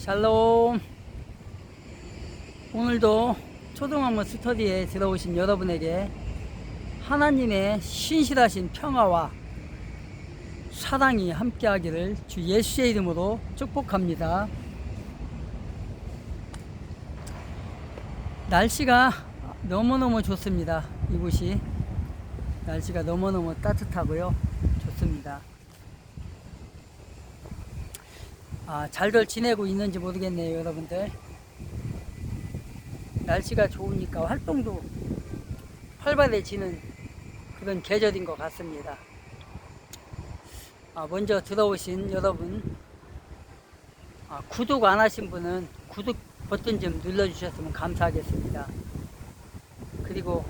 샬롬. 오늘도 초등학문 스터디에 들어오신 여러분에게 하나님의 신실하신 평화와 사랑이 함께하기를 주 예수의 이름으로 축복합니다. 날씨가 너무너무 좋습니다. 이곳이 날씨가 너무너무 따뜻하고요, 좋습니다. 잘들 지내고 있는지 모르겠네요, 여러분들. 날씨가 좋으니까 활동도 활발해지는 그런 계절인 것 같습니다. 먼저 들어오신 여러분, 구독 안 하신 분은 구독 버튼 좀 눌러주셨으면 감사하겠습니다. 그리고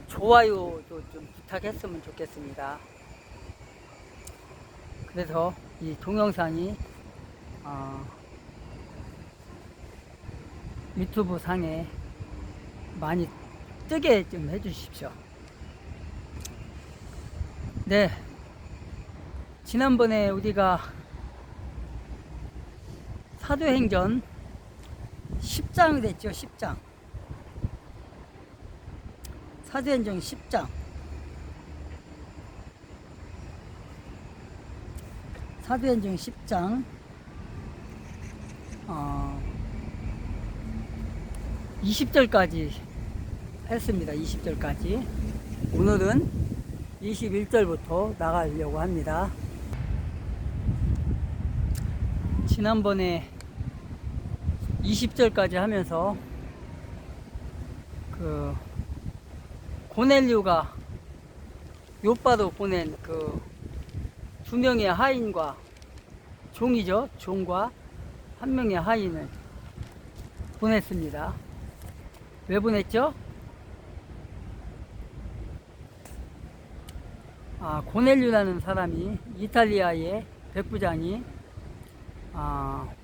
좋아요도 좀 부탁했으면 좋겠습니다. 그래서 이 동영상이 유튜브 상에 많이 뜨게 좀 해주십시오. 네, 지난번에 우리가 사도행전 10장을 했죠. 10장. 사도행전 10장. 사도행전 10장 20절까지 했습니다. 20절까지. 오늘은 21절부터 나가려고 합니다. 지난번에 20절까지 하면서 그 고넬료가 요바로 보낸 그 두 명의 하인과 종이죠. 종과 한 명의 하인을 보냈습니다. 왜 보냈죠? 고넬료라는 사람이 이탈리아의 백부장이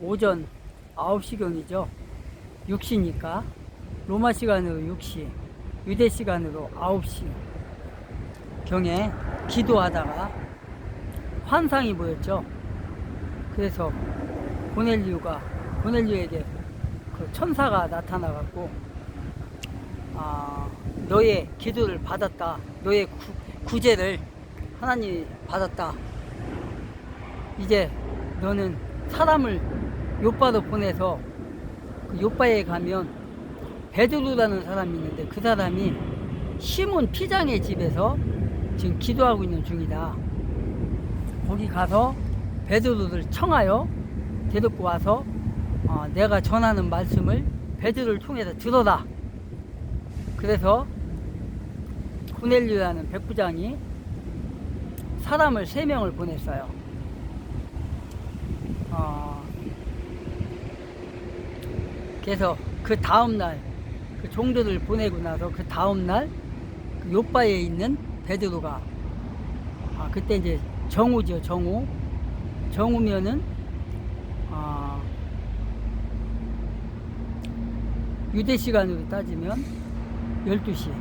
오전 9시경이죠. 6시니까 로마 시간으로 6시, 유대 시간으로 9시 경에 기도하다가 환상이 보였죠. 그래서 고넬료에게 그 천사가 나타나갖고 너의 기도를 받았다. 너의 구제를 하나님이 받았다. 이제 너는 사람을 요바로 보내서 그 요바에 가면 베드로라는 사람이 있는데 그 사람이 시몬 피장의 집에서 지금 기도하고 있는 중이다. 거기 가서 베드로를 청하여 데리고 와서 내가 전하는 말씀을 베드로를 통해서 들어라. 그래서 고넬료라는 백부장이 사람을 3명을 보냈어요. 그래서 그 다음날 그 종들을 보내고 나서 그 다음날 그 요바에 있는 베드로가 그때 이제 정오죠. 정오면은 유대 시간으로 따지면 12시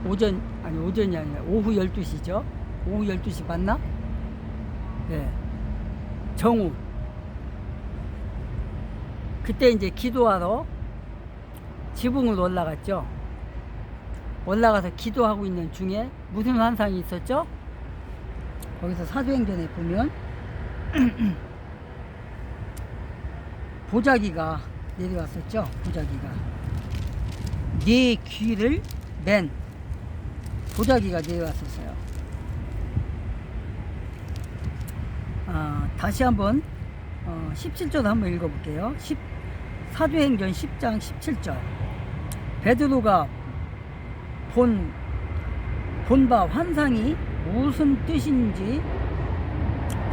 오전이 아니라 오후 12시죠. 오후 12시 맞나? 네. 정오. 그때 이제 기도하러 지붕으로 올라갔죠. 올라가서 기도하고 있는 중에 무슨 환상이 있었죠? 거기서 사도행전에 보면 보자기가 내려왔었죠. 보자기가 네 귀를 맨 보자기가 내려왔었어요. 다시 한번 17절 한번 읽어볼게요. 사도행전 10장 17절. 베드로가 본 바 환상이 무슨 뜻인지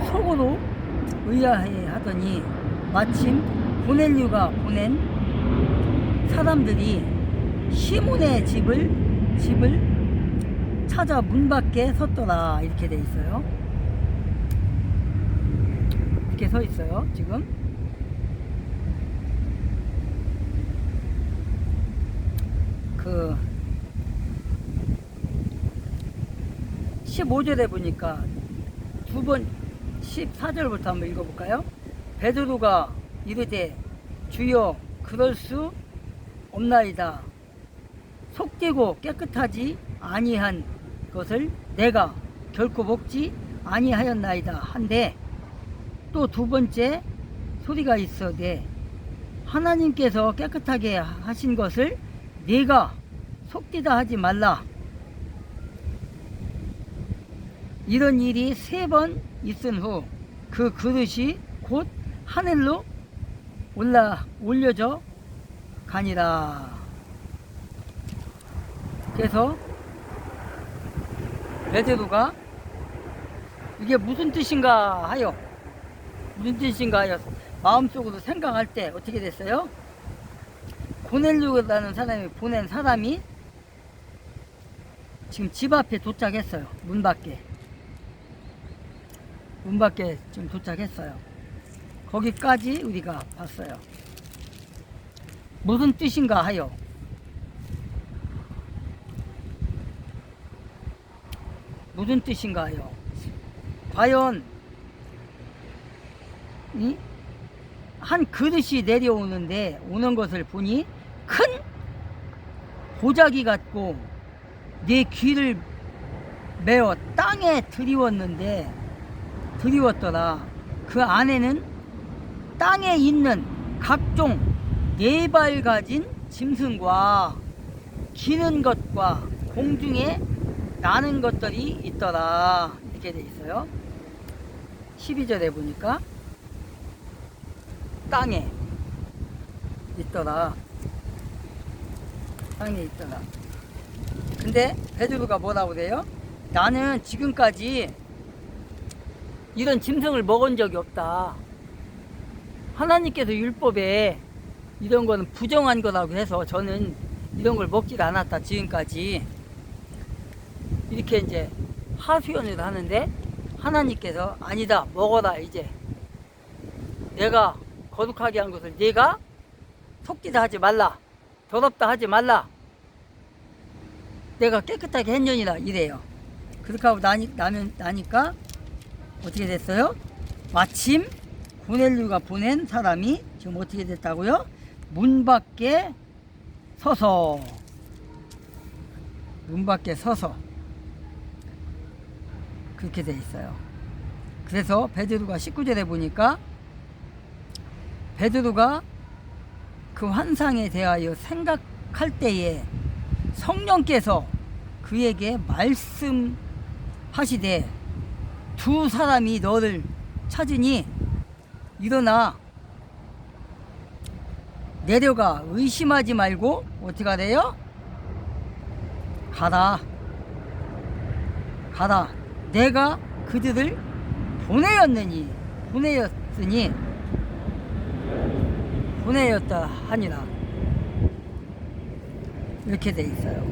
속으로 의아해 하더니 마침 고넬료가 보낸 사람들이 시몬의 집을 찾아 문 밖에 섰더라. 이렇게 돼 있어요. 이렇게 서 있어요. 지금 15절에 보니까 14절부터 한번 읽어볼까요? 베드로가 이르되 주여 그럴 수 없나이다. 속되고 깨끗하지 아니한 것을 내가 결코 먹지 아니하였나이다 한데, 또 두 번째 소리가 있어되 하나님께서 깨끗하게 하신 것을 네가 속되다 하지 말라. 이런 일이 3번 있은 후 그 그릇이 곧 하늘로 올려져 가니라. 그래서 베드로가 이게 무슨 뜻인가 하여 마음속으로 생각할 때 어떻게 됐어요? 고넬료라는 사람이 보낸 사람이 지금 집 앞에 도착했어요. 문 밖에 지금 도착했어요. 거기까지 우리가 봤어요. 무슨 뜻인가 하여, 무슨 뜻인가 하여, 과연 한 그릇이 내려오는데 오는 것을 보니 큰 보자기 같고 내 귀를 메어 땅에 드리웠더라. 그 안에는 땅에 있는 각종 4발 가진 짐승과 기는 것과 공중에 나는 것들이 있더라. 이렇게 돼 있어요. 12절에 보니까 땅에 있더라. 근데 베드로가 뭐라고 그래요? 나는 지금까지 이런 짐승을 먹은 적이 없다. 하나님께서 율법에 이런 거는 부정한 거라고 해서 저는 이런 걸 먹질 않았다, 지금까지. 이렇게 이제 하소연을 하는데, 하나님께서 아니다, 먹어라. 이제 내가 거룩하게 한 것을 네가 속기다 하지 말라, 더럽다 하지 말라, 내가 깨끗하게 했느니라 이래요. 그렇게 하고 나니까 어떻게 됐어요? 마침 고넬료가 보낸 사람이 지금 어떻게 됐다고요? 문 밖에 서서 그렇게 돼 있어요. 그래서 베드로가 19절에 보니까 베드로가 그 환상에 대하여 생각할 때에 성령께서 그에게 말씀하시되 두 사람이 너를 찾으니 일어나 내려가 의심하지 말고 어떻게 하래요? 가라. 내가 그들을 보내었다 하니라. 이렇게 돼 있어요.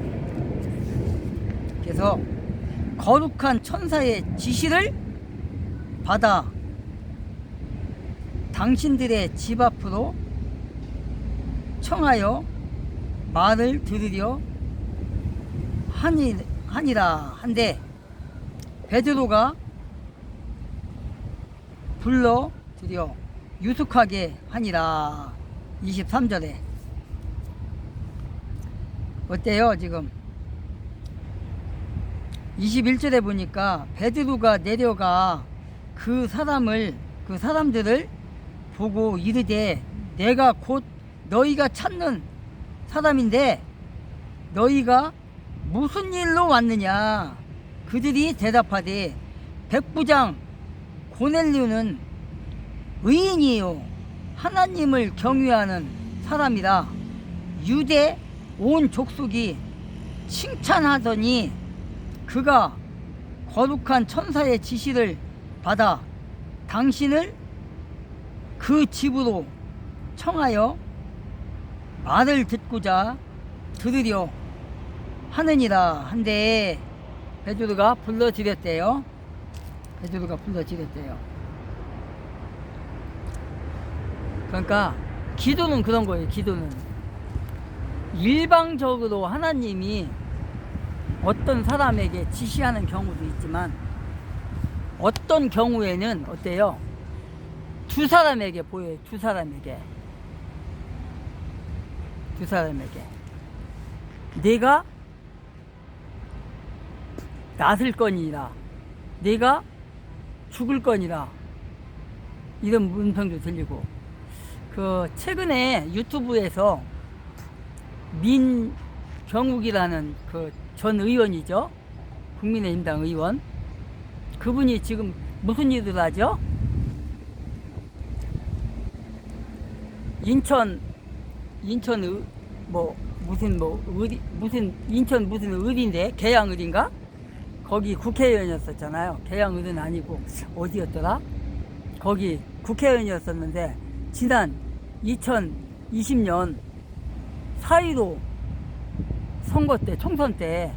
그래서 거룩한 천사의 지시를 받아 당신들의 집 앞으로 청하여 말을 들으려 하니라 한데, 베드로가 불러들여 유숙하게 하니라. 23절에 어때요? 지금 21절에 보니까 베드로가 내려가 그 사람들을 보고 이르되 내가 곧 너희가 찾는 사람인데 너희가 무슨 일로 왔느냐? 그들이 대답하되 백부장 고넬료는 의인이요 하나님을 경외하는 사람이라 유대 온 족속이 칭찬하더니 그가 거룩한 천사의 지시를 받아 당신을 그 집으로 청하여 말을 듣고자 들으려 하느니라 한데, 베드로가 불러들였대요. 그러니까 기도는 그런 거예요. 기도는 일방적으로 하나님이 어떤 사람에게 지시하는 경우도 있지만 어떤 경우에는 어때요? 두 사람에게 보여요. 두 사람에게 내가 낫을 거니라, 내가 죽을 거니라, 이런 문평도 들리고. 그 최근에 유튜브에서 민경욱이라는 그 전 의원이죠, 국민의힘당 의원, 그분이 지금 무슨 일을 하죠? 인천 인천 무슨 을인데, 계양을인가? 거기 국회의원이었었잖아요. 계양을은 아니고 어디였더라? 거기 국회의원이었었는데, 지난 2020년 4.15 선거 때, 총선 때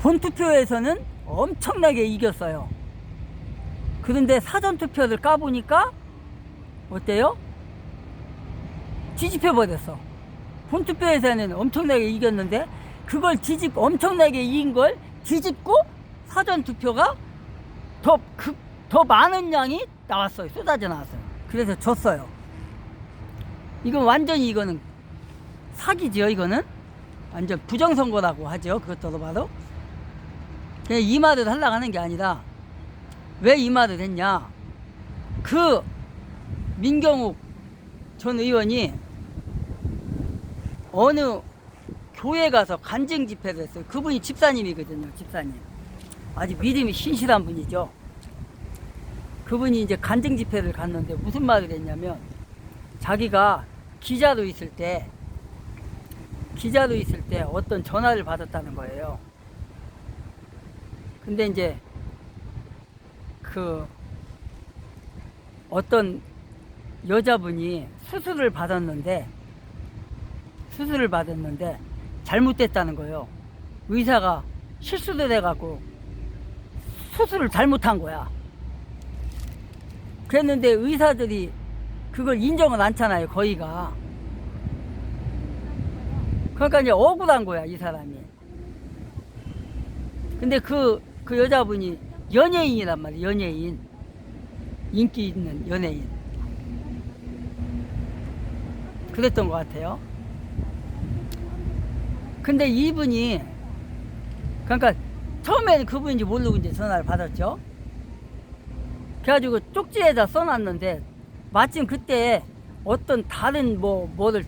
본투표에서는 엄청나게 이겼어요. 그런데 사전투표를 까보니까 어때요? 뒤집혀 버렸어. 본투표에서는 엄청나게 이겼는데, 그걸 엄청나게 이긴 걸 뒤집고 사전투표가 더 많은 양이 나왔어요. 쏟아져 나왔어요. 그래서 졌어요. 이건 완전히, 이거는 사기죠. 이거는 완전 부정선거라고 하죠. 그것도 봐도. 그냥 이 말을 하려고 하는 게 아니라, 왜 이 말을 했냐, 그 민경욱 전 의원이 어느 교회 가서 간증 집회를 했어요. 그분이 집사님이거든요. 집사님. 아주 믿음이 신실한 분이죠. 그분이 이제 간증 집회를 갔는데 무슨 말을 했냐면, 자기가 기자로 있을 때 어떤 전화를 받았다는 거예요. 근데 이제 그 어떤 여자분이 수술을 받았는데 잘못됐다는 거예요. 의사가 실수를 해갖고 수술을 잘못한 거야. 그랬는데 의사들이 그걸 인정을 않잖아요, 거의가. 그러니까 이제 억울한 거야, 이 사람이. 근데 그 여자분이 연예인이란 말이야, 연예인. 인기 있는 연예인. 그랬던 것 같아요. 근데 이분이, 그러니까 처음에는 그분인지 모르고 이제 전화를 받았죠. 그래가지고 쪽지에다 써놨는데, 마침 그때 어떤 다른 뭐를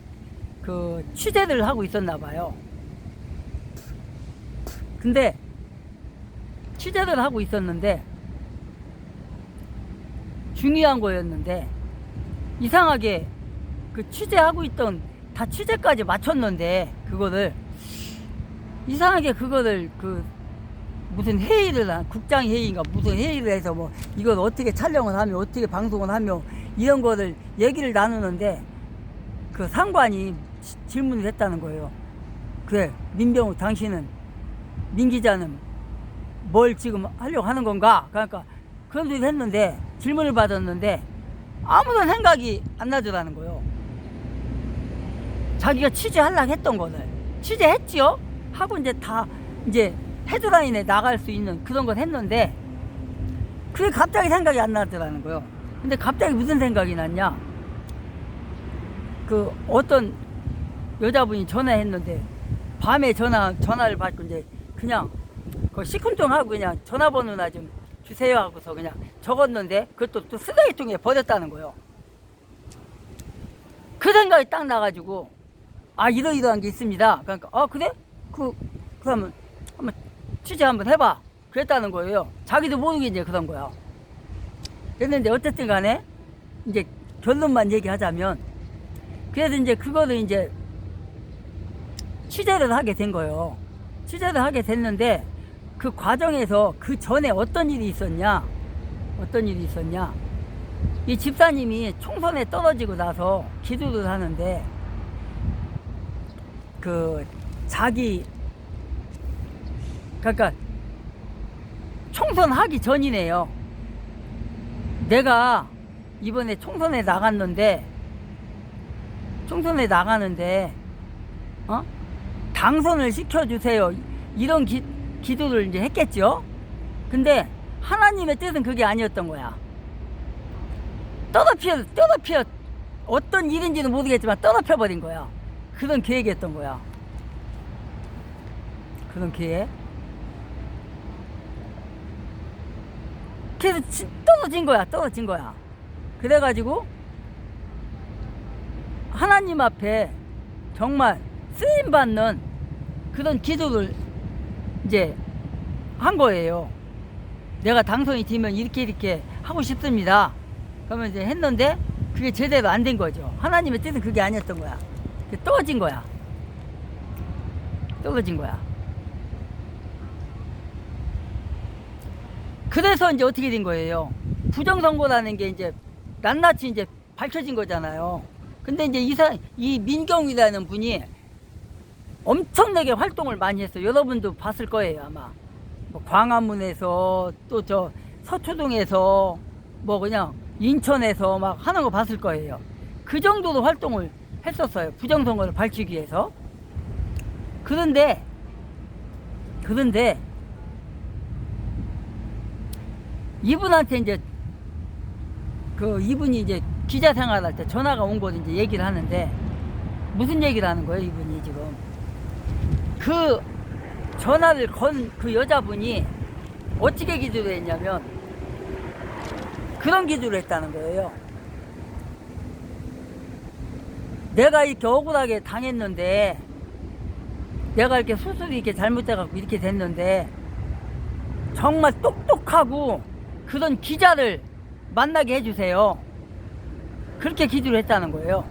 그 취재를 하고 있었나 봐요. 근데 취재를 하고 있었는데 중요한 거였는데, 이상하게 그 취재하고 있던, 다 취재까지 마쳤는데, 그거를 이상하게 그거를 그 무슨 회의를 국장 회의인가 무슨 회의를 해서 뭐 이걸 어떻게 촬영을 하며 어떻게 방송을 하며 이런 거를 얘기를 나누는데, 그 상관이 질문을 했다는 거예요. 그래, 민병욱 당신은, 민 기자는 뭘 지금 하려고 하는 건가? 그러니까 그런 소리를 했는데, 질문을 받았는데 아무런 생각이 안 나더라는 거예요. 자기가 취재하려고 했던 거를 취재했지요? 하고 이제 다 이제 헤드라인에 나갈 수 있는 그런 걸 했는데, 그게 갑자기 생각이 안 나더라는 거예요. 근데 갑자기 무슨 생각이 났냐, 그 어떤 여자분이 전화했는데, 밤에 전화를 받고 이제 그냥 그 시큰둥하고 그냥 전화번호나 좀 주세요 하고서 그냥 적었는데, 그것도 또 쓰레기통에 버렸다는 거예요. 그 생각이 딱 나가지고, 아, 이러이러한 게 있습니다. 그러니까 그래? 그러면 한번 취재 한번 해봐, 그랬다는 거예요. 자기도 모르게 이제 그런 거야. 그랬는데 어쨌든 간에 이제 결론만 얘기하자면, 그래서 이제 그거를 이제 취재를 하게 된 거예요. 취재를 하게 됐는데, 그 과정에서 그 전에 어떤 일이 있었냐, 이 집사님이 총선에 떨어지고 나서 기도를 하는데, 그 그러니까 총선 하기 전이네요. 내가 이번에 총선에 나가는데 당선을 시켜주세요, 이런 기도를 이제 했겠죠. 근데 하나님의 뜻은 그게 아니었던 거야. 떠덮여 어떤 일인지는 모르겠지만 떠덮여버린 거야. 그런 계획이었던 거야. 그런 계획. 그래서 떨어진 거야. 그래가지고 하나님 앞에 정말 쓰임받는 그런 기도를 이제 한 거예요. 내가 당선이 되면 이렇게 하고 싶습니다. 그러면 이제 했는데 그게 제대로 안 된 거죠. 하나님의 뜻은 그게 아니었던 거야. 떨어진 거야. 그래서 이제 어떻게 된 거예요? 부정선거라는 게 이제 낱낱이 이제 밝혀진 거잖아요. 근데 이제 이 민경이라는 분이 엄청나게 활동을 많이 했어요. 여러분도 봤을 거예요, 아마. 뭐 광화문에서 또 저 서초동에서 뭐 그냥 인천에서 막 하는 거 봤을 거예요. 그 정도로 활동을 했었어요. 부정선거를 밝히기 위해서. 그런데 이분한테 이제 이분이 이제 기자 생활할 때 전화가 온 걸 이제 얘기를 하는데, 무슨 얘기를 하는 거예요, 이분이 지금? 그 전화를 건 그 여자분이 어떻게 기도를 했냐면, 그런 기도를 했다는 거예요. 내가 이렇게 억울하게 당했는데, 내가 이렇게 수술이 이렇게 잘못돼갖고 이렇게 됐는데, 정말 똑똑하고 그런 기자를 만나게 해주세요. 그렇게 기도를 했다는 거예요.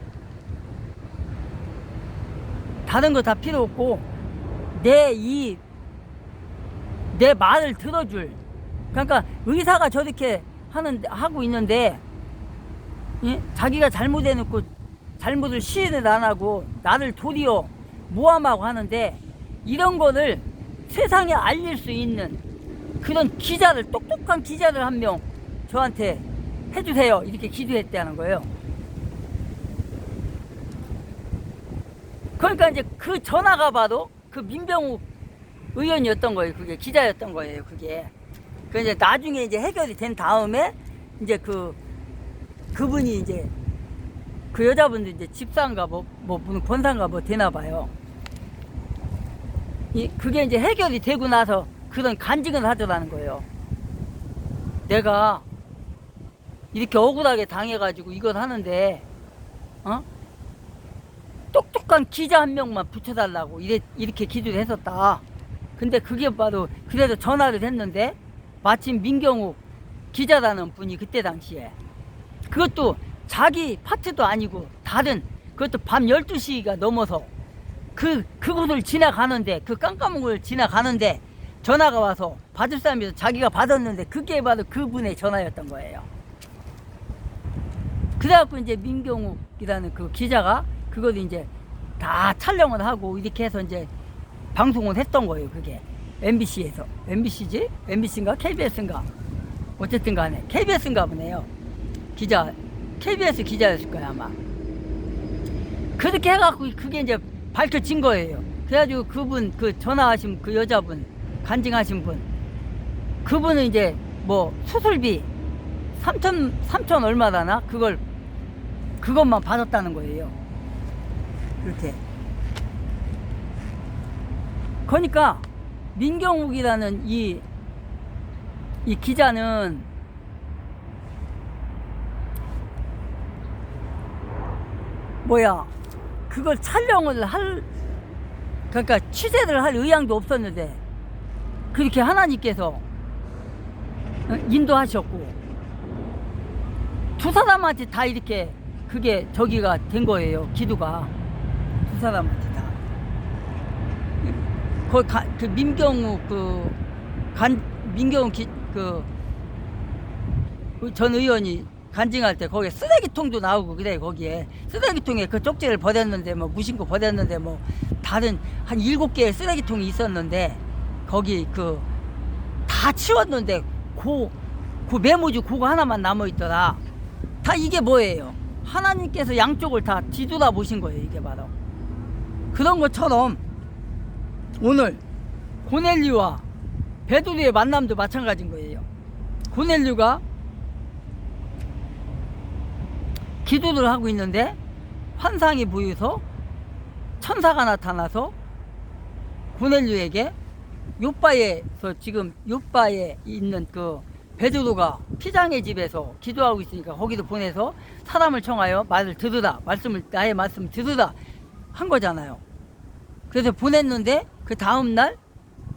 다른 거 다 필요 없고 내 말을 들어줄, 그러니까 의사가 저렇게 하고 있는데, 예? 자기가 잘못해놓고 잘못을 시인을 안 하고 나를 도리어 모함하고 하는데, 이런 거를 세상에 알릴 수 있는 그런 기자를, 똑똑한 기자를 한 명 저한테 해주세요. 이렇게 기도했다는 거예요. 그러니까 이제 그 전화가 봐도 그 민병욱 의원이었던 거예요. 그게 기자였던 거예요. 그게. 그 이제 나중에 이제 해결이 된 다음에 이제 그분이 이제 그 여자분도 이제 집사인가 뭐 권사인가 뭐 되나 봐요. 그게 이제 해결이 되고 나서 그런 간증을 하더라는 거예요. 내가 이렇게 억울하게 당해가지고 이걸 하는데, 똑똑한 기자 한 명만 붙여달라고 이렇게 기도를 했었다. 근데 그게 바로, 그래도 전화를 했는데 마침 민경욱 기자라는 분이 그때 당시에, 그것도 자기 파트도 아니고 다른, 그것도 밤 12시가 넘어서 그곳을 지나가는데, 그 깜깜한 곳을 지나가는데 전화가 와서 받을 사람이 자기가 받았는데, 그게 바로 그분의 전화였던 거예요. 그래갖고 이제 민경욱이라는 그 기자가 그걸 이제 다 촬영을 하고 이렇게 해서 이제 방송을 했던 거예요. 그게 MBC에서, MBC지? MBC인가 KBS인가 어쨌든 간에 KBS인가 보네요. KBS 기자였을 거야 아마. 그렇게 해갖고 그게 이제 밝혀진 거예요. 그래가지고 그분, 그 전화하신 그 여자분, 간증하신 분, 그분은 이제 뭐 수술비 3천 얼마라나 그것만 받았다는 거예요. 그렇게. 그러니까 민경욱이라는 이 기자는 그걸 촬영을 그러니까 취재를 할 의향도 없었는데 그렇게 하나님께서 인도하셨고, 두 사람한테 다 이렇게 그게 저기가 된 거예요. 기도가 두 사람한테 다. 그 민경욱 민경욱 전 의원이 간증할 때 거기에 쓰레기통도 나오고 그래. 거기에 쓰레기통에 그 쪽지를 버렸는데 뭐 무심코 버렸는데 뭐 다른 한 7개의 쓰레기통이 있었는데 거기 다 치웠는데 그 메모지 그거 하나만 남아있더라. 다 이게 뭐예요? 하나님께서 양쪽을 다 뒤돌아 보신 거예요. 이게 바로 그런 것처럼 오늘 고넬리와 베드로의 만남도 마찬가지인 거예요. 고넬료가 기도를 하고 있는데 환상이 보여서 천사가 나타나서 고넬료에게 요바에서 지금 요바에 있는 그 베드로가 피장의 집에서 기도하고 있으니까 거기도 보내서 사람을 청하여 말을 들으라, 나의 말씀을 들으라 한 거잖아요. 그래서 보냈는데 그 다음날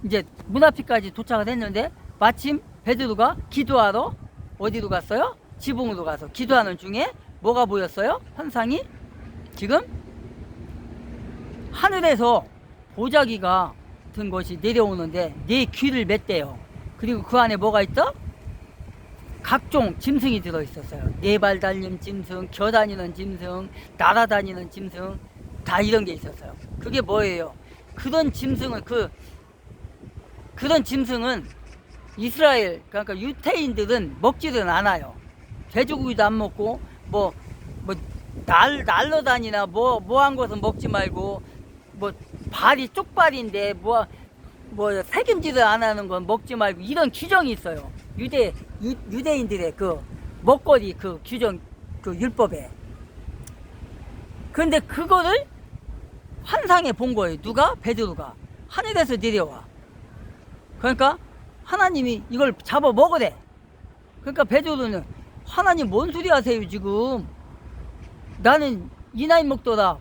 이제 문 앞까지 도착을 했는데 마침 베드로가 기도하러 어디로 갔어요? 지붕으로 가서 기도하는 중에 뭐가 보였어요? 환상이 지금 하늘에서 보자기가 든 것이 내려오는데 네 귀를 맸대요. 그리고 그 안에 뭐가 있어? 각종 짐승이 들어있었어요. 네 발 달린 짐승, 겨다니는 짐승, 날아다니는 짐승, 다 이런 게 있었어요. 그게 뭐예요? 그런 짐승은 그런 짐승은 이스라엘, 그러니까 유태인들은 먹지는 않아요. 돼지고기도 안 먹고 날러다니나 한 것은 먹지 말고 발이 쪽발인데 새김질을 안 하는 건 먹지 말고 이런 규정이 있어요. 유대인들의 그 먹거리 그 규정 그 율법에. 그런데 그거를 환상에 본 거예요. 누가? 베드로가 하늘에서 내려와. 그러니까 하나님이 이걸 잡아 먹으래. 그러니까 베드로는 하나님 뭔 소리 하세요 지금? 나는 이 나이 먹더라.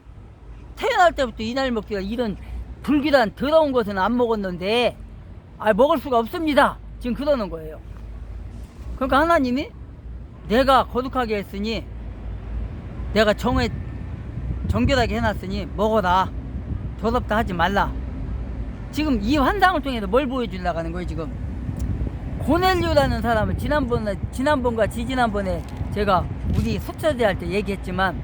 태어날 때부터 이 나이 먹더라. 이런 불길한 더러운 것은 안 먹었는데 먹을 수가 없습니다. 지금 그러는 거예요. 그러니까 하나님이 내가 거룩하게 했으니 내가 정결하게 해놨으니 먹어라. 더럽다 하지 말라. 지금 이 환상을 통해서 뭘 보여주려고 하는 거예요 지금? 고넬료라는 사람은 지난번과 지지난번에 제가 우리 속사제 할 때 얘기했지만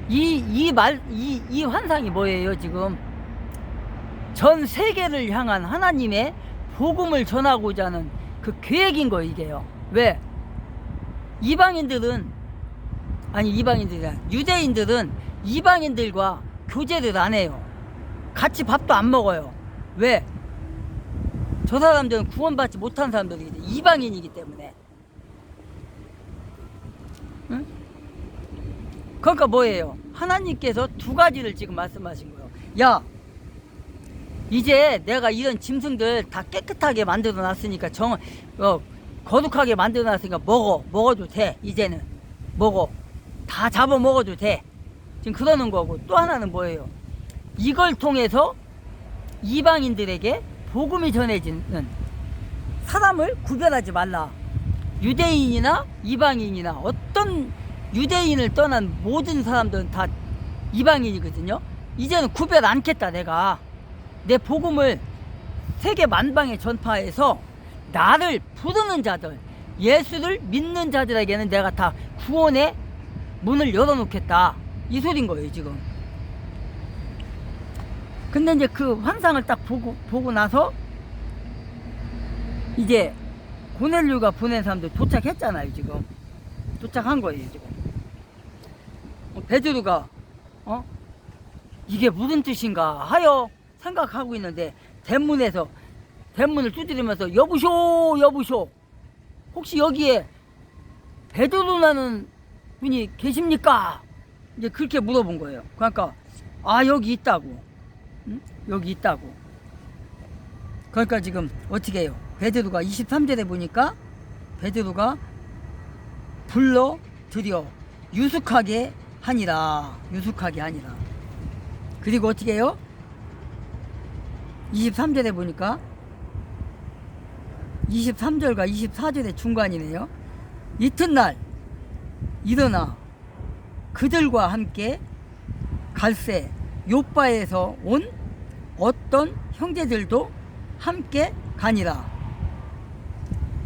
이 환상이 뭐예요 지금? 전 세계를 향한 하나님의 복음을 전하고자 하는 그 계획인 거예요 이게요. 왜? 유대인들은 이방인들과 교제를 안 해요. 같이 밥도 안 먹어요. 왜? 저 사람들은 구원받지 못한 사람들이기 때문에, 이방인이기 때문에. 응? 그러니까 뭐예요? 하나님께서 두 가지를 지금 말씀하신 거예요. 야, 이제 내가 이런 짐승들 다 깨끗하게 만들어 놨으니까 거룩하게 만들어 놨으니까 먹어도 돼. 이제는 먹어. 다 잡아 먹어도 돼. 지금 그러는 거고, 또 하나는 뭐예요? 이걸 통해서 이방인들에게 복음이 전해지는, 사람을 구별하지 말라. 유대인이나 이방인이나 어떤 유대인을 떠난 모든 사람들은 다 이방인이거든요. 이제는 구별 않겠다. 내가 내 복음을 세계 만방에 전파해서 나를 부르는 자들, 예수를 믿는 자들에게는 내가 다 구원의 문을 열어놓겠다. 이 소린 거예요 지금. 근데 이제 그 환상을 딱 보고 나서 이제 고넬료가 보낸 사람들 도착했잖아요 지금. 도착한 거예요 지금. 베드로가 이게 무슨 뜻인가 하여 생각하고 있는데 대문을 두드리면서 여보쇼 혹시 여기에 베드로라는 분이 계십니까? 이제 그렇게 물어본 거예요. 그러니까 여기 있다고. 응? 여기 있다고. 그러니까 지금 어떻게 해요? 베드로가 23절에 보니까 베드로가 불러들여 유숙하게 하니라. 그리고 어떻게 해요? 23절에 보니까 23절과 24절의 중간이네요. 이튿날 일어나 그들과 함께 갈새 요바에서 온 어떤 형제들도 함께 가니라.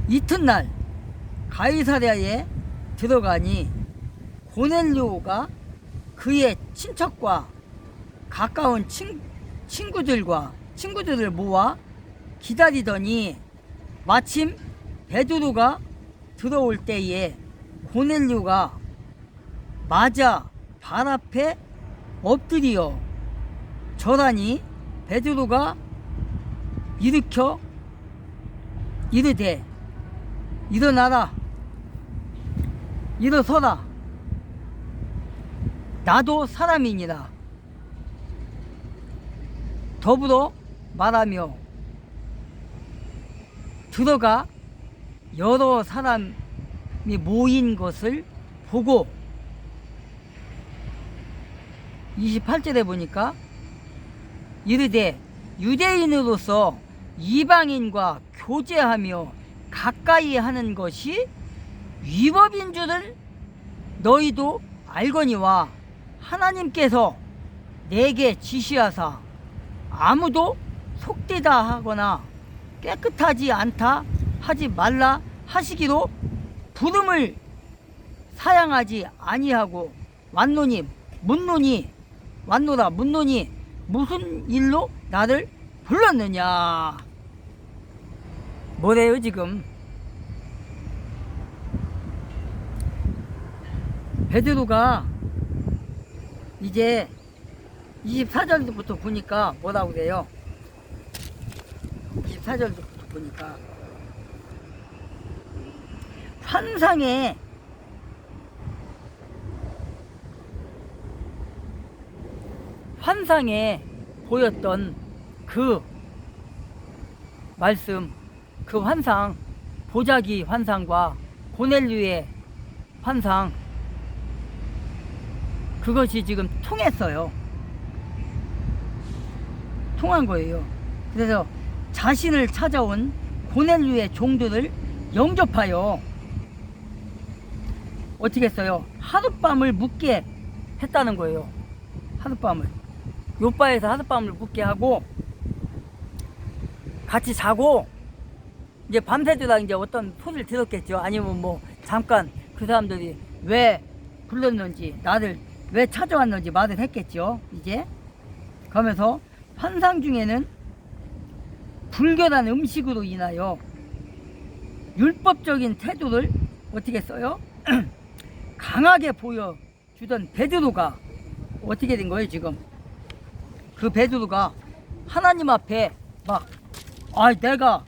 이튿날 가이사랴에 들어가니 고넬료가 그의 친척과 가까운 친구들을 모아 기다리더니 마침 베드로가 들어올 때에 고넬료가 맞아 발 앞에 엎드려 절하니 베드로가 일으켜 이르되 일어나라 일어서라 나도 사람이니라 더불어 말하며 들어가 여러 사람이 모인 것을 보고 28절에 보니까 이르되 유대인으로서 이방인과 교제하며 가까이 하는 것이 위법인 줄을 너희도 알거니와 하나님께서 내게 지시하사 아무도 속되다 하거나 깨끗하지 않다 하지 말라 하시기로 부름을 사양하지 아니하고 왔노라 묻노니 무슨 일로 나를 불렀느냐. 뭐래요 지금? 베드로가 이제 24절부터 보니까 뭐라고 그래요? 24절부터 보니까 환상에 보였던 그 말씀, 그 환상, 보자기 환상과 고넬류의 환상, 그것이 지금 통했어요. 통한 거예요. 그래서 자신을 찾아온 고넬류의 종들을 영접하여 어떻게 했어요? 하룻밤을 묵게 했다는 거예요. 하룻밤을 요바에서 하룻밤을 묵게 하고 같이 자고 이제 밤새도록 이제 어떤 소리를 들었겠죠. 아니면 뭐 잠깐 그 사람들이 왜 불렀는지 나를 왜 찾아왔는지 말을 했겠죠. 이제 그러면서 환상 중에는 불결한 음식으로 인하여 율법적인 태도를 어떻게 써요? 강하게 보여주던 베드로가 어떻게 된 거예요 지금? 그 베드로가 하나님 앞에 막 내가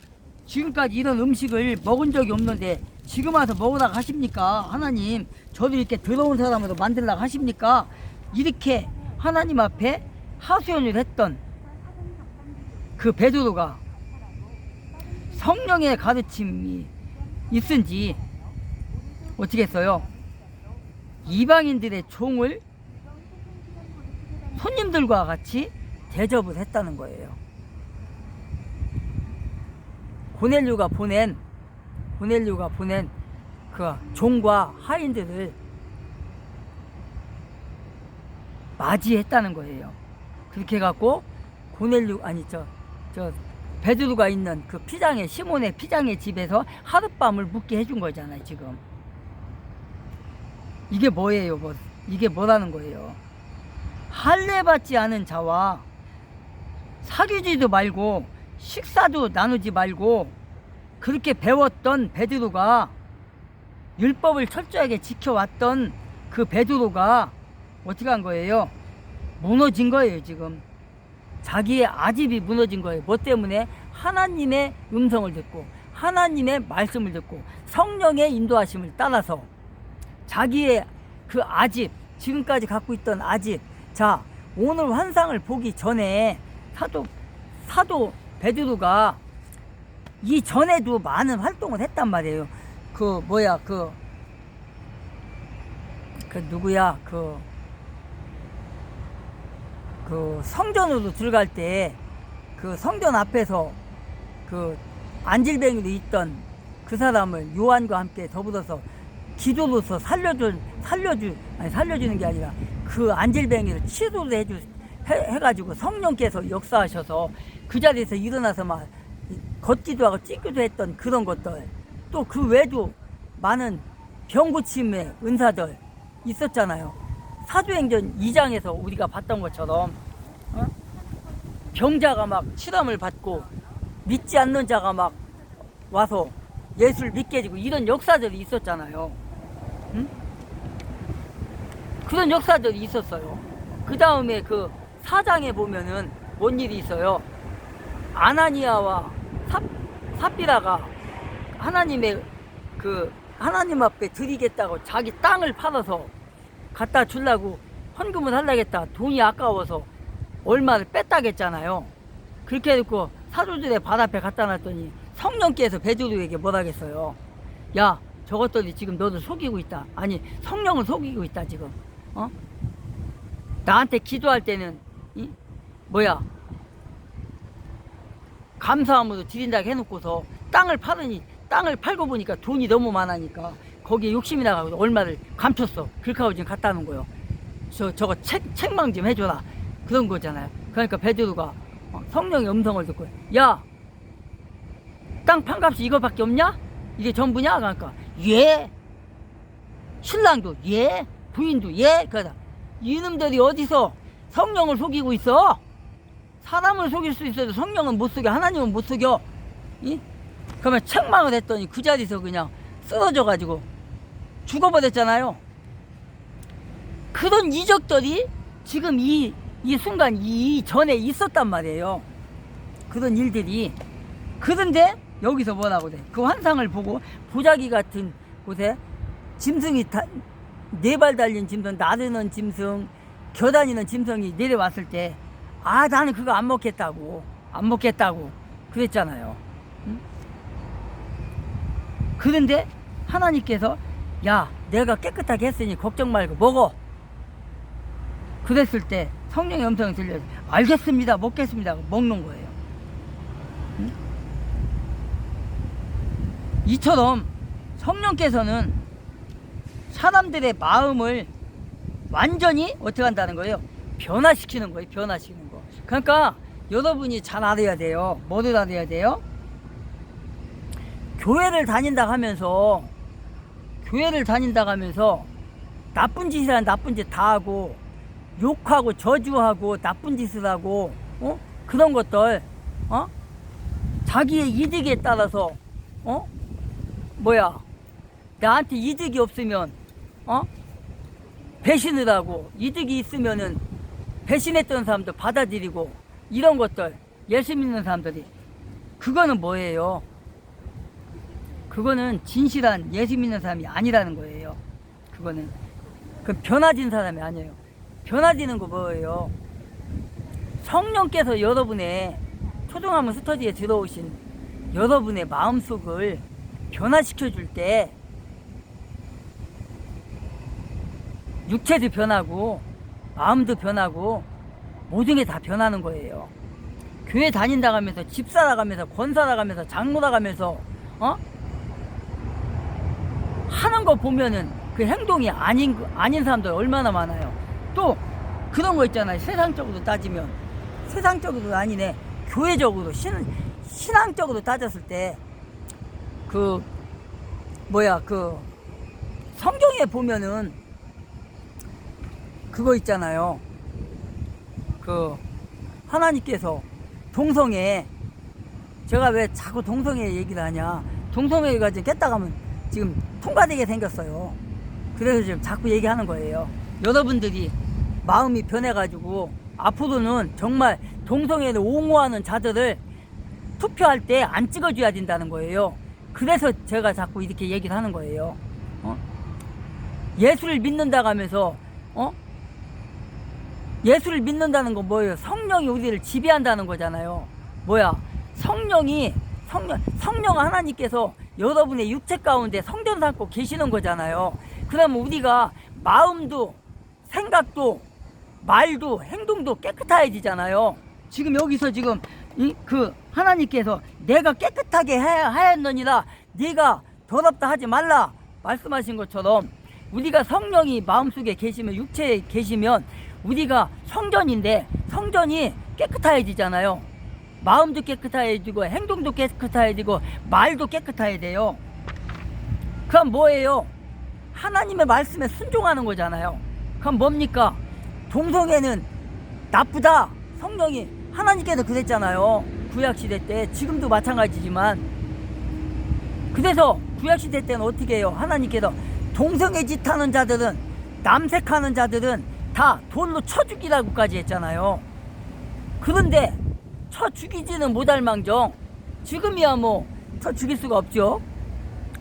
지금까지 이런 음식을 먹은 적이 없는데 지금 와서 먹으라고 하십니까? 하나님 저도 이렇게 더러운 사람으로 만들라고 하십니까? 이렇게 하나님 앞에 하소연을 했던 그 베드로가 성령의 가르침이 있은지 어떻게 했어요? 이방인들의 종을 손님들과 같이 대접을 했다는 거예요. 고넬류가 보낸 그 종과 하인들을 맞이했다는 거예요. 그렇게 해갖고 베드로가 있는 그 시몬의 피장의 집에서 하룻밤을 묵게 해준 거잖아요 지금. 이게 뭐예요? 이게 뭐라는 거예요? 할례받지 않은 자와 사귀지도 말고 식사도 나누지 말고 그렇게 배웠던 베드로가, 율법을 철저하게 지켜왔던 그 베드로가 어떻게 한 거예요? 무너진 거예요 지금. 자기의 아집이 무너진 거예요. 뭐 때문에? 하나님의 음성을 듣고 하나님의 말씀을 듣고 성령의 인도하심을 따라서 자기의 그 아집, 지금까지 갖고 있던 아집. 자, 오늘 환상을 보기 전에 사도 베드로가 이전에도 많은 활동을 했단 말이에요. 그 성전으로 들어갈 때 그 성전 앞에서 그 안질뱅이로 있던 그 사람을 요한과 함께 더불어서 기도로서 살려주는 게 아니라 그 안질뱅이를 치료를 해가지고 성령께서 역사하셔서 그 자리에서 일어나서 막 걷기도 하고 찍기도 했던 그런 것들, 또 그 외에도 많은 병고침의 은사들 있었잖아요. 사도행전 2장에서 우리가 봤던 것처럼 병자가 막 치람을 받고 믿지 않는 자가 막 와서 예수를 믿게 해주고 이런 역사들이 있었잖아요. 응? 그런 역사들이 있었어요. 그 다음에 그 4장에 보면은 뭔 일이 있어요? 아나니아와 삽비라가 하나님의 하나님 앞에 드리겠다고 자기 땅을 팔아서 갖다 주려고 헌금을 하려겠다. 돈이 아까워서 얼마를 뺐다겠잖아요. 그렇게 해놓고 사도들의 발 앞에 갖다 놨더니 성령께서 베드로에게 뭐라겠어요. 야, 저것들이 지금 너를 속이고 있다. 아니, 성령을 속이고 있다 지금. 나한테 기도할 때는 감사함으로 드린다고 해놓고서 땅을 팔고 보니까 돈이 너무 많으니까 거기에 욕심이 나가고 얼마를 감췄어. 그렇게 하고 지금 갖다 놓은 거예요. 저거 책망 좀 해줘라. 그런 거잖아요. 그러니까 베드로가 성령의 음성을 듣고, 야, 땅 판값이 이거밖에 없냐? 이게 전부냐? 그러니까 예. 신랑도 예. 부인도 예. 그러다 이놈들이 어디서 성령을 속이고 있어? 사람을 속일 수 있어도 성령은 못 속여. 하나님은 못 속여. 그러면 책망을 했더니 그 자리에서 그냥 쓰러져 가지고 죽어버렸잖아요. 그런 이적들이 지금 이 순간 이 전에 있었단 말이에요. 그런 일들이. 그런데 여기서 뭐라고 돼? 그 환상을 보고 보자기 같은 곳에 짐승이 네 발 달린 짐승, 나르는 짐승, 겨다니는 짐승이 내려왔을 때, 아, 나는 그거 안 먹겠다고 그랬잖아요. 응? 그런데 하나님께서, 야, 내가 깨끗하게 했으니 걱정 말고 먹어. 그랬을 때 성령의 음성이 들려서 알겠습니다, 먹겠습니다 먹는 거예요. 응? 이처럼 성령께서는 사람들의 마음을 완전히 어떻게 한다는 거예요? 변화시키는 거예요. 변화시키는 거. 그러니까 여러분이 잘 알아야 돼요. 뭐를 알아야 돼요? 교회를 다닌다 하면서 나쁜 짓이란 나쁜 짓 다 하고 욕하고 저주하고 나쁜 짓을 하고 그런 것들 자기의 이득에 따라서 나한테 이득이 없으면 배신을 하고, 이득이 있으면은 배신했던 사람도 받아들이고, 이런 것들 예수 믿는 사람들이, 그거는 뭐예요? 그거는 진실한 예수 믿는 사람이 아니라는 거예요. 그거는 변화진 사람이 아니에요. 변화지는 거 뭐예요? 성령께서 여러분의 초종하면 스터디에 들어오신 여러분의 마음속을 변화시켜 줄 때 육체도 변하고 마음도 변하고 모든 게 다 변하는 거예요. 교회 다닌다 가면서 집사라 가면서 권사라 가면서 장로라 가면서 하는 거 보면은 그 행동이 아닌 사람들 얼마나 많아요. 또 그런 거 있잖아요. 세상적으로 따지면, 세상적으로 아니네, 교회적으로 신앙적으로 따졌을 때 성경에 보면은 그거 있잖아요. 하나님께서 동성애, 제가 왜 자꾸 동성애 얘기를 하냐, 동성애가 지금 깼다가면 지금 통과되게 생겼어요. 그래서 지금 자꾸 얘기하는 거예요. 여러분들이 마음이 변해가지고 앞으로는 정말 동성애를 옹호하는 자들을 투표할 때 안 찍어줘야 된다는 거예요. 그래서 제가 자꾸 이렇게 얘기를 하는 거예요. 예수를 믿는다고 하면서 예수를 믿는다는 건 뭐예요? 성령이 우리를 지배한다는 거잖아요. 성령 하나님께서 여러분의 육체 가운데 성전 삼고 계시는 거잖아요. 그러면 우리가 마음도 생각도 말도 행동도 깨끗해지잖아요. 지금 여기서 지금 하나님께서 내가 깨끗하게 하였느니라 네가 더럽다 하지 말라 말씀하신 것처럼, 우리가 성령이 마음속에 계시면, 육체에 계시면 우리가 성전인데 성전이 깨끗해지잖아요. 마음도 깨끗해지고 행동도 깨끗해지고 말도 깨끗해야 돼요. 그럼 뭐예요? 하나님의 말씀에 순종하는 거잖아요. 그럼 뭡니까? 동성애는 나쁘다. 성령이, 하나님께서 그랬잖아요. 구약시대 때, 지금도 마찬가지지만. 그래서 구약시대 때는 어떻게 해요? 하나님께서 동성애 짓 하는 자들은, 남색하는 자들은 다 돌로 쳐 죽이라고까지 했잖아요. 그런데 쳐 죽이지는 못할 망정 지금이야 쳐 죽일 수가 없죠.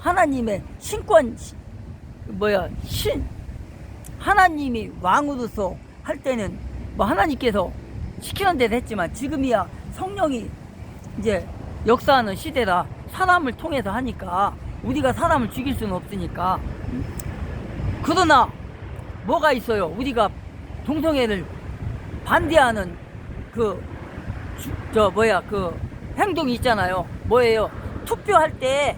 하나님의 신권 하나님이 왕으로서 할 때는 뭐 하나님께서 시키는 대로 했지만 지금이야 성령이 이제 역사하는 시대라 사람을 통해서 하니까 우리가 사람을 죽일 수는 없으니까. 그러나 뭐가 있어요? 우리가 동성애를 반대하는 그 행동이 있잖아요. 뭐예요? 투표할 때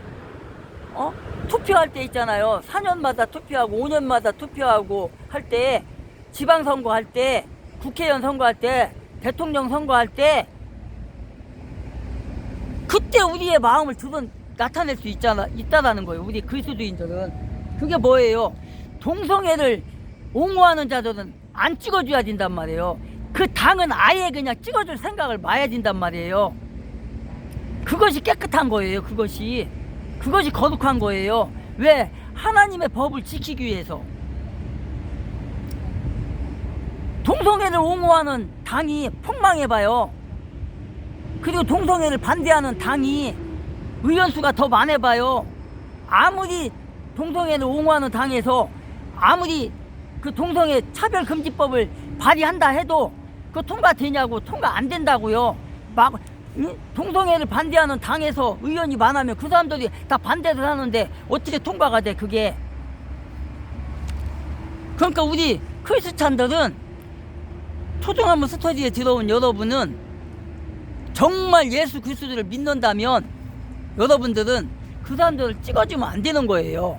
투표할 때 있잖아요. 4년마다 투표하고 5년마다 투표하고 할 때, 지방선거 할 때, 국회의원 선거할 때, 대통령 선거할 때, 그때 우리의 마음을 나타낼 수 있다라는 거예요. 우리 그리스도인들은. 그게 뭐예요? 동성애를 옹호하는 자들은 안 찍어줘야 된단 말이에요. 그 당은 아예 그냥 찍어줄 생각을 마야 된단 말이에요. 그것이 깨끗한 거예요. 그것이 거룩한 거예요. 왜? 하나님의 법을 지키기 위해서. 동성애를 옹호하는 당이 폭망해봐요. 그리고 동성애를 반대하는 당이 의원수가 더 많아봐요. 아무리 동성애를 옹호하는 당에서 아무리 그 동성애 차별금지법을 발의한다 해도 그거 통과되냐고. 통과 안 된다고요. 동성애를 반대하는 당에서 의원이 많으면 그 사람들이 다 반대를 하는데 어떻게 통과가 돼 그게. 그러니까 우리 크리스찬들은, 토종한문 스터디에 들어온 여러분은 정말 예수 그리스도를 믿는다면 여러분들은 그 사람들을 찍어주면 안 되는 거예요.